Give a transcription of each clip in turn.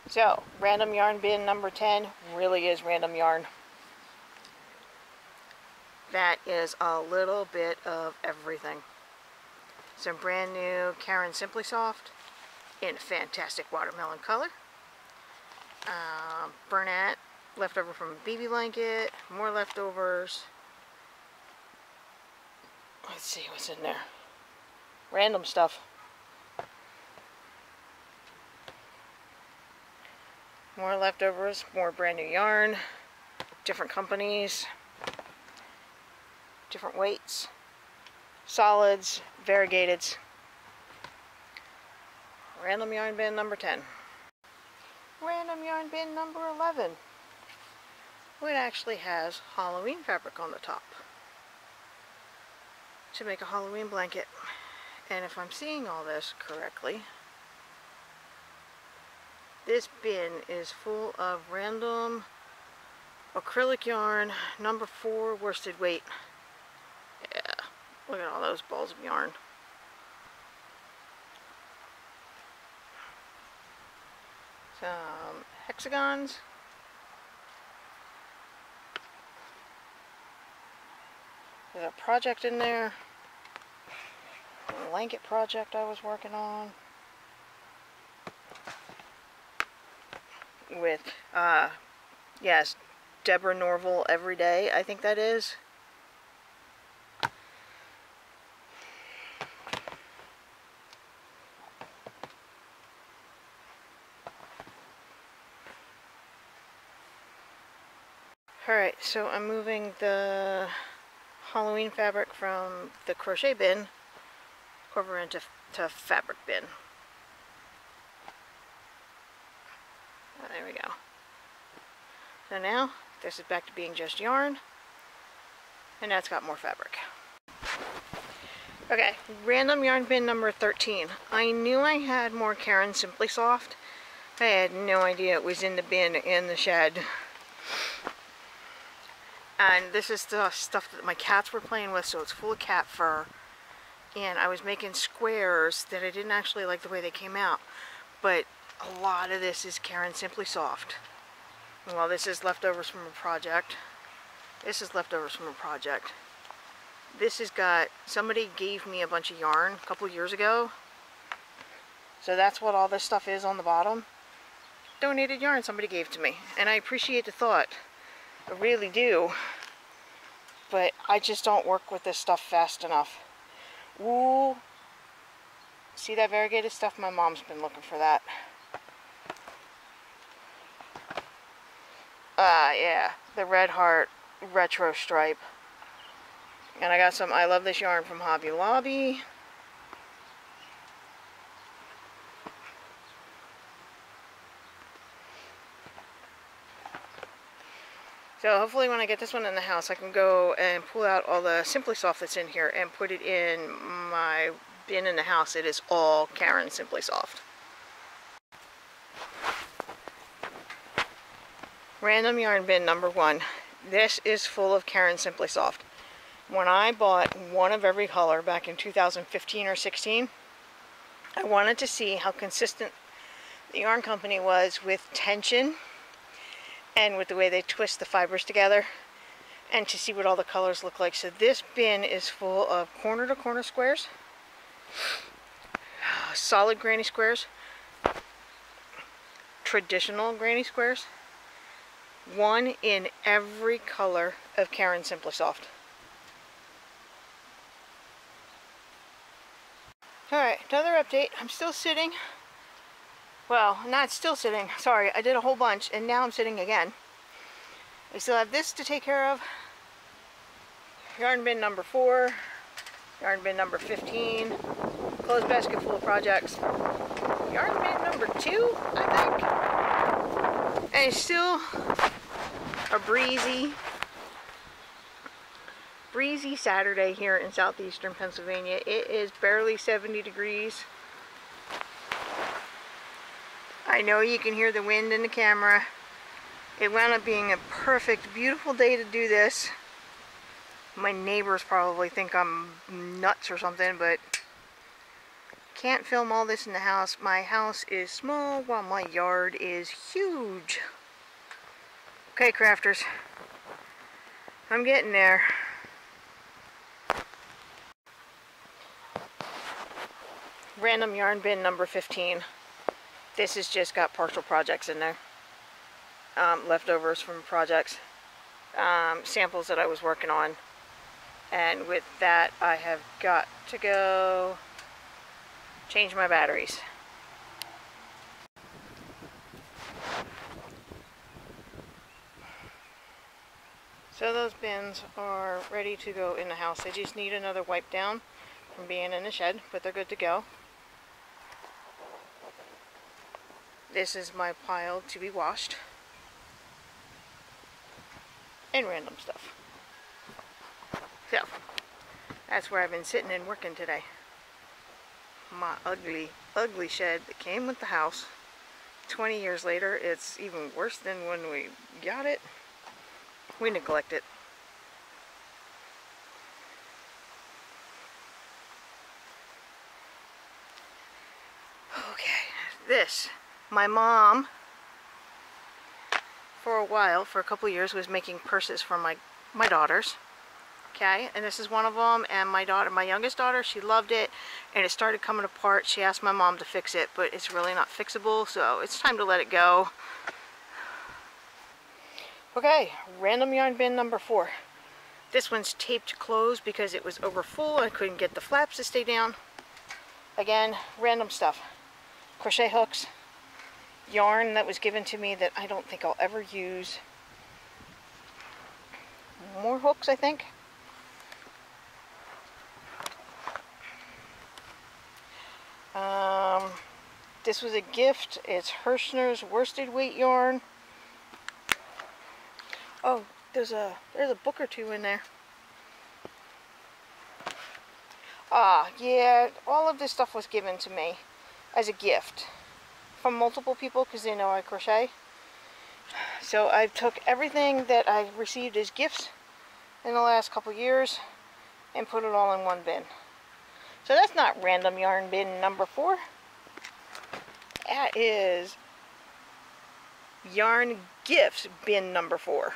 So, random yarn bin number 10 really is random yarn. That is a little bit of everything. Some brand new Caron Simply Soft in a fantastic watermelon color. Burnette, leftover from a baby blanket, more leftovers. Let's see what's in there. Random stuff. More leftovers, more brand new yarn, different companies, different weights, solids, variegateds. Random yarn bin number 10. Random yarn bin number 11. It actually has Halloween fabric on the top to make a Halloween blanket. And if I'm seeing all this correctly, this bin is full of random acrylic yarn, number 4 worsted weight. Yeah, look at all those balls of yarn. Some hexagons. There's a project in there. A blanket project I was working on. With, yes, Deborah Norville Every Day, I think that is. Alright, so I'm moving the Halloween fabric from the crochet bin over into fabric bin. There we go. So now, this is back to being just yarn, and that's got more fabric. Okay, random yarn bin number 13. I knew I had more Caron Simply Soft. I had no idea it was in the bin in the shed. And this is the stuff that my cats were playing with, so it's full of cat fur. And I was making squares that I didn't actually like the way they came out. But a lot of this is Caron Simply Soft. Well, this is leftovers from a project. This is leftovers from a project. This has got, somebody gave me a bunch of yarn a couple years ago. So that's what all this stuff is on the bottom. Donated yarn somebody gave to me. And I appreciate the thought. I really do. But I just don't work with this stuff fast enough. Ooh. See that variegated stuff? My mom's been looking for that. Yeah. The Red Heart Retro Stripe. And I got some I Love This yarn from Hobby Lobby. So hopefully when I get this one in the house, I can go and pull out all the Simply Soft that's in here and put it in my bin in the house. It is all Caron Simply Soft. Random yarn bin number 1. This is full of Caron Simply Soft. When I bought one of every color back in 2015 or 16, I wanted to see how consistent the yarn company was with tension and with the way they twist the fibers together, and to see what all the colors look like. So this bin is full of corner to corner squares, solid granny squares, traditional granny squares, one in every color of Caron Simply Soft. Alright, another update. I'm still sitting. Well, not still sitting. Sorry, I did a whole bunch and now I'm sitting again. I still have this to take care of. Yarn bin number 4. Yarn bin number 15. Clothes basket full of projects. Yarn bin number 2, I think. And it's still a breezy Saturday here in southeastern Pennsylvania. It is barely 70 degrees. I know you can hear the wind in the camera. It wound up being a perfect, beautiful day to do this. My neighbors probably think I'm nuts or something, but Can't film all this in the house. My house is small while my yard is huge. Okay, crafters. I'm getting there. Random yarn bin number 15. This has just got partial projects in there. Leftovers from projects. Samples that I was working on. And with that, I have got to go change my batteries. So those bins are ready to go in the house. They just need another wipe down from being in the shed, but they're good to go. This is my pile to be washed. And random stuff. So, that's where I've been sitting and working today. My ugly, ugly shed that came with the house. 20 years later, it's even worse than when we got it. We neglect it. Okay, this. My mom, for a while, for a couple years, was making purses for my daughters. Okay, and this is one of them, and my youngest daughter, she loved it, and it started coming apart. She asked my mom to fix it, but it's really not fixable, so it's time to let it go. Okay, random yarn bin number 4. This one's taped closed because it was over full and I couldn't get the flaps to stay down. Again, random stuff. Crochet hooks, yarn that was given to me that I don't think I'll ever use. More hooks, I think. This was a gift. It's Hirschner's worsted weight yarn. Oh, there's a book or two in there. Yeah, all of this stuff was given to me as a gift from multiple people because they know I crochet. So I took everything that I received as gifts in the last couple years and put it all in one bin. So that's not random yarn bin number 4. That is yarn gifts bin number 4.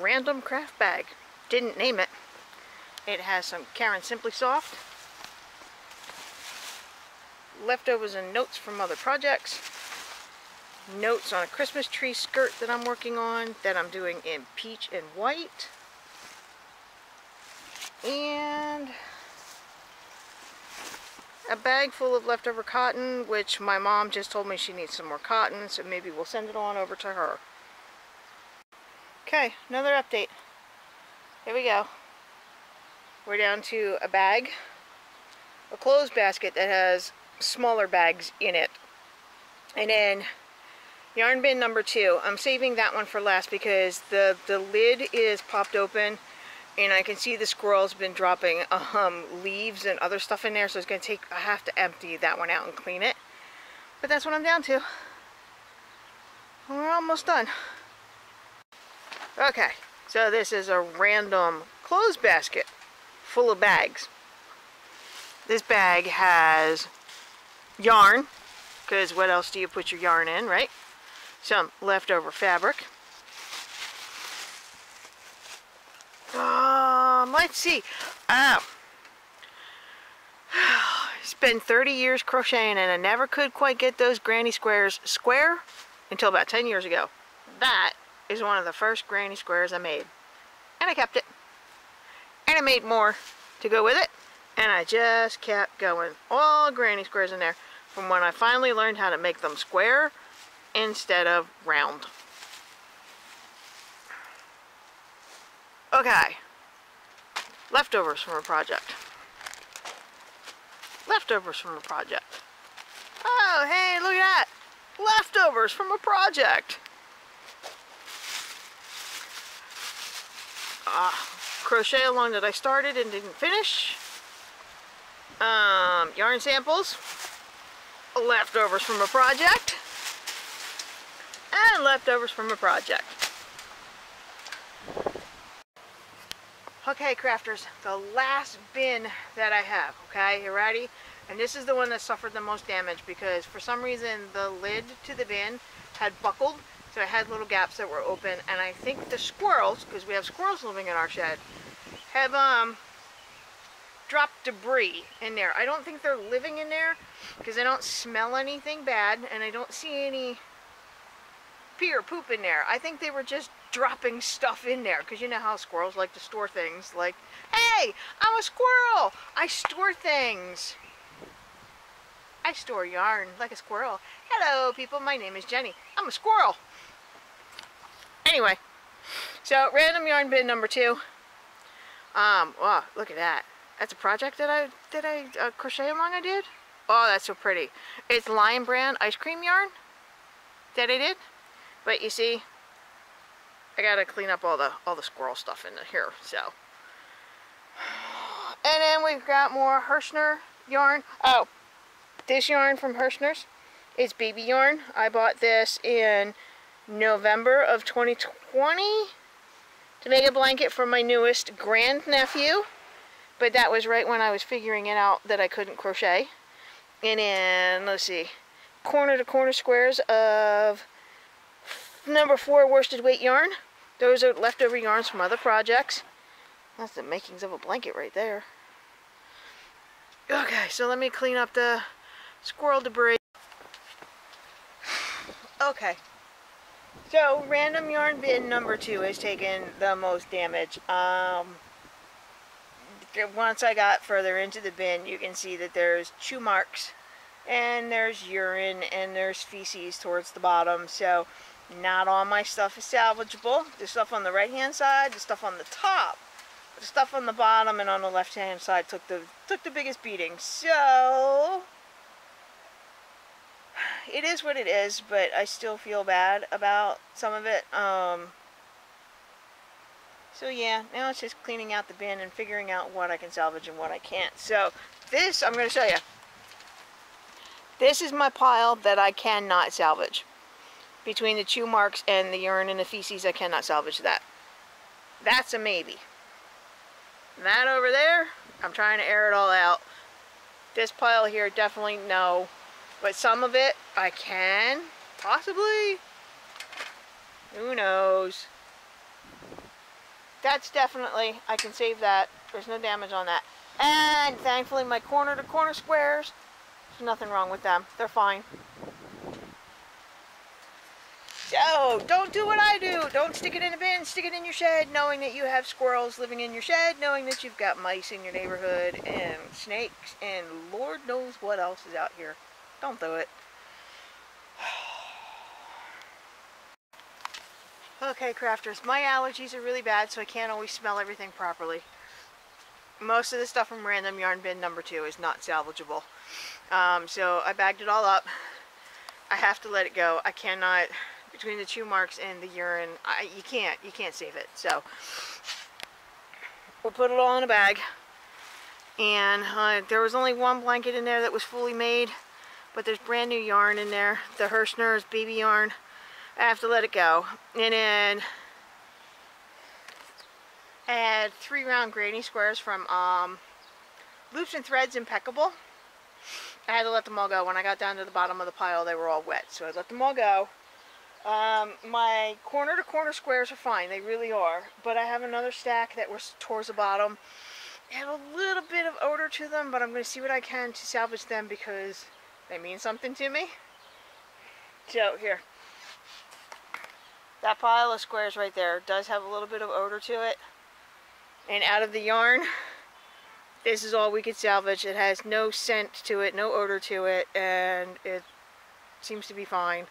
Random craft bag. Didn't name it. It has some Karen Simply Soft, leftovers and notes from other projects, notes on a Christmas tree skirt that I'm working on that I'm doing in peach and white, and a bag full of leftover cotton, which my mom just told me she needs some more cotton, so maybe we'll send it on over to her. Okay, another update. Here we go. We're down to a bag, a clothes basket that has smaller bags in it. And then yarn bin number 2. I'm saving that one for last because the lid is popped open and I can see the squirrels been dropping leaves and other stuff in there, so it's going to take, I have to empty that one out and clean it. But that's what I'm down to. We're almost done. Okay, so this is a random clothes basket full of bags. This bag has yarn, because what else do you put your yarn in, right? Some leftover fabric. Let's see. Spent 30 years crocheting and I never could quite get those granny squares square until about 10 years ago. That is one of the first granny squares I made. And I kept it. And I made more to go with it. And I just kept going. All granny squares in there. From when I finally learned how to make them square instead of round. Okay. Leftovers from a project. Leftovers from a project. Oh, hey, look at that. Leftovers from a project. Crochet along that I started and didn't finish. Yarn samples. Leftovers from a project. And leftovers from a project. Okay, crafters, the last bin that I have, okay, you ready? And this is the one that suffered the most damage because for some reason the lid to the bin had buckled, so it had little gaps that were open, and I think the squirrels, because we have squirrels living in our shed, have dropped debris in there. I don't think they're living in there because I don't smell anything bad and I don't see any pee or poop in there. I think they were just dropping stuff in there because you know how squirrels like to store things. Like, hey, I'm a squirrel! I store things. I store yarn like a squirrel. Hello people, my name is Jenny. I'm a squirrel. Anyway, so random yarn bin number 2. Wow, look at that. That's a project that I crochet along I did. Oh, that's so pretty. It's Lion Brand ice cream yarn that I did. But you see, I gotta clean up all the squirrel stuff in here, so. And then we've got more Hirschner yarn. Oh, this yarn from Hirschner's is baby yarn. I bought this in November of 2020 to make a blanket for my newest grandnephew. But that was right when I was figuring it out that I couldn't crochet. And then, let's see, corner to corner squares of number 4 worsted weight yarn. Those are leftover yarns from other projects. That's the makings of a blanket right there. Okay, so let me clean up the squirrel debris. Okay, so random yarn bin number 2 has taken the most damage. Once I got further into the bin, you can see that there's chew marks and there's urine and there's feces towards the bottom. So not all my stuff is salvageable. The stuff on the right hand side, the stuff on the top, the stuff on the bottom and on the left hand side took the biggest beating. So it is what it is, but I still feel bad about some of it. So yeah, now it's just cleaning out the bin and figuring out what I can salvage and what I can't. So this, I'm going to show you. This is my pile that I cannot salvage. Between the chew marks and the urine and the feces, I cannot salvage that. That's a maybe. That over there, I'm trying to air it all out. This pile here, definitely no. But some of it, I can. Possibly. Who knows? That's definitely, I can save that. There's no damage on that. And thankfully my corner to corner squares, there's nothing wrong with them. They're fine. So, don't do what I do. Don't stick it in a bin, stick it in your shed, knowing that you have squirrels living in your shed, knowing that you've got mice in your neighborhood, and snakes, and Lord knows what else is out here. Don't do it. Okay, crafters, my allergies are really bad, so I can't always smell everything properly. Most of the stuff from random yarn bin number 2 is not salvageable. So I bagged it all up. I have to let it go. I cannot, between the chew marks and the urine, you can't save it. So we'll put it all in a bag. And there was only one blanket in there that was fully made, but there's brand new yarn in there. The Hirschner's baby yarn. I have to let it go. And then I had 3 round granny squares from Loops and Threads Impeccable. I had to let them all go. When I got down to the bottom of the pile, they were all wet, so I let them all go. My corner to corner squares are fine, they really are. But I have another stack that was towards the bottom. They had a little bit of odor to them, but I'm going to see what I can to salvage them because they mean something to me. So here. That pile of squares right there does have a little bit of odor to it. And out of the yarn, this is all we could salvage. It has no scent to it, no odor to it, and it seems to be fine.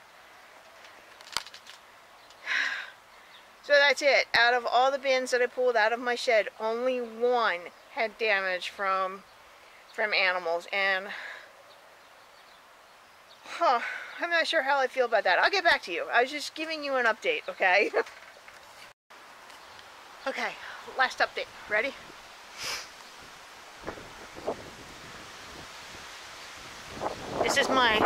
So that's it. Out of all the bins that I pulled out of my shed, only one had damage from animals. And I'm not sure how I feel about that. I'll get back to you. I was just giving you an update, okay? Okay, last update. Ready? This is my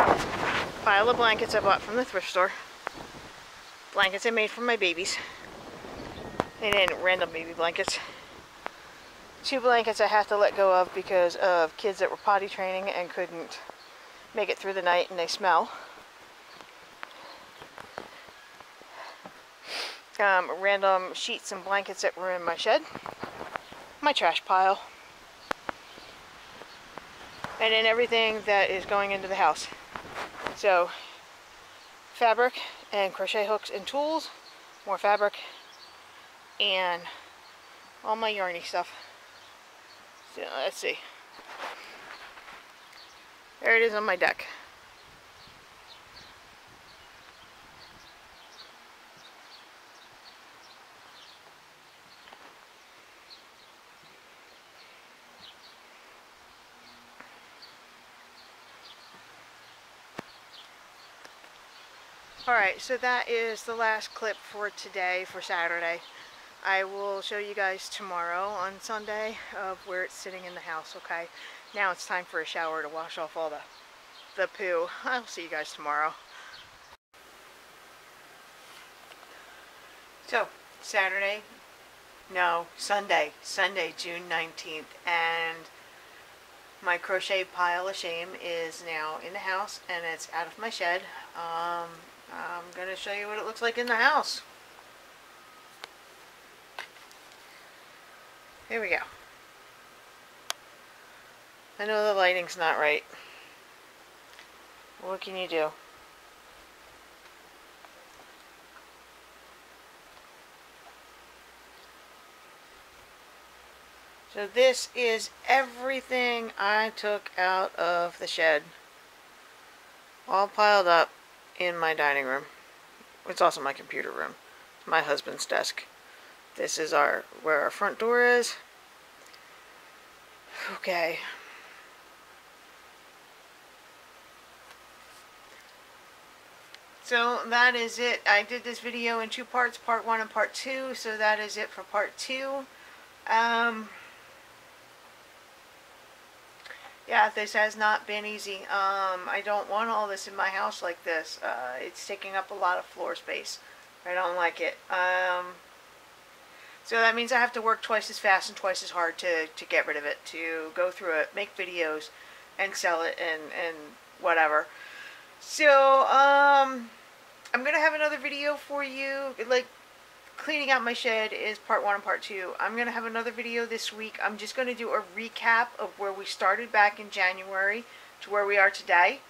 pile of blankets I bought from the thrift store. Blankets I made for my babies. And then random baby blankets. 2 blankets I have to let go of because of kids that were potty training and couldn't make it through the night and they smell. Random sheets and blankets that were in my shed. My trash pile. And then everything that is going into the house. So, fabric and crochet hooks and tools, more fabric, and all my yarny stuff. So, let's see. There it is on my deck. Alright, so that is the last clip for today, for Saturday. I will show you guys tomorrow on Sunday of where it's sitting in the house, okay? Now it's time for a shower to wash off all the poo. I'll see you guys tomorrow. So, Sunday, June 19th, and my crochet pile of shame is now in the house and it's out of my shed. I'm going to show you what it looks like in the house. Here we go. I know the lighting's not right. What can you do? So this is everything I took out of the shed. All piled up in my dining room. It's also my computer room. It's my husband's desk. This is where our front door is. Okay. So that is it. I did this video in 2 parts, part 1 and part 2. So that is it for part 2. Yeah, this has not been easy. I don't want all this in my house like this. It's taking up a lot of floor space. I don't like it. So that means I have to work twice as fast and twice as hard to get rid of it, to go through it, make videos, and sell it, and whatever. So, I'm going to have another video for you, like, cleaning out my shed is part 1 and part 2. I'm going to have another video this week. I'm just going to do a recap of where we started back in January to where we are today.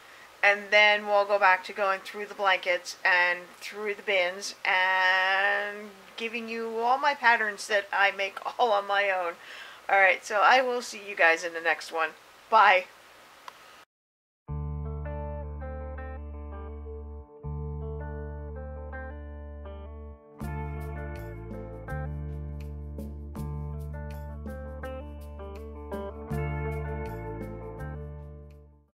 And then we'll go back to going through the blankets and through the bins and giving you all my patterns that I make all on my own. Alright, so I will see you guys in the next one. Bye.